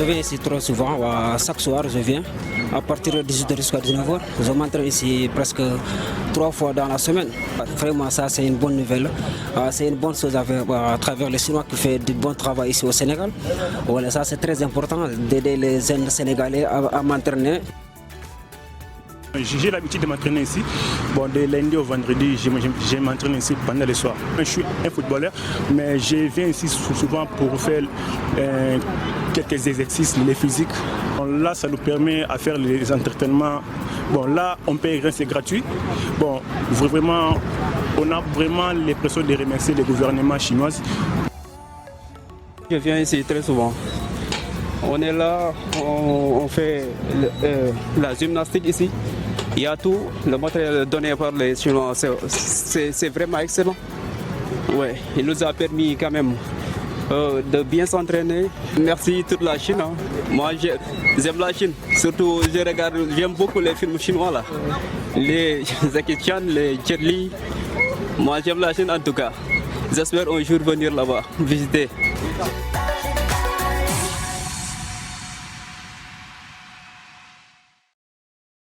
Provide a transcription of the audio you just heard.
viens ici trop souvent. Chaque soir, je viens. À partir de 18h jusqu'à 19h, je m'entraîne ici presque 3 fois dans la semaine. Vraiment, ça, c'est une bonne nouvelle. C'est une bonne chose à travers les Chinois qui font du bon travail ici au Sénégal. Voilà, ça, c'est très important d'aider les jeunes Sénégalais à m'entraîner. J'ai l'habitude de m'entraîner ici. Bon, de lundi au vendredi, je m'entraîne ici pendant les soirs. Je suis un footballeur, mais je viens ici souvent pour faire quelques exercices, les physiques. Bon, là, ça nous permet à faire les entraînements. Bon, là, on paye rien, c'est gratuit. Bon, vraiment, on a vraiment l'impression de remercier le gouvernement chinois. Je viens ici très souvent. On est là, on fait la gymnastique ici. Il y a tout, le matériel donné par les Chinois, c'est vraiment excellent. Ouais, il nous a permis quand même de bien s'entraîner. Merci toute la Chine. Hein. Moi, j'aime la Chine. Surtout, j'aime beaucoup les films chinois là. Les Jackie Chan, les Jet Li. Moi, j'aime la Chine en tout cas. J'espère un jour venir là-bas, visiter.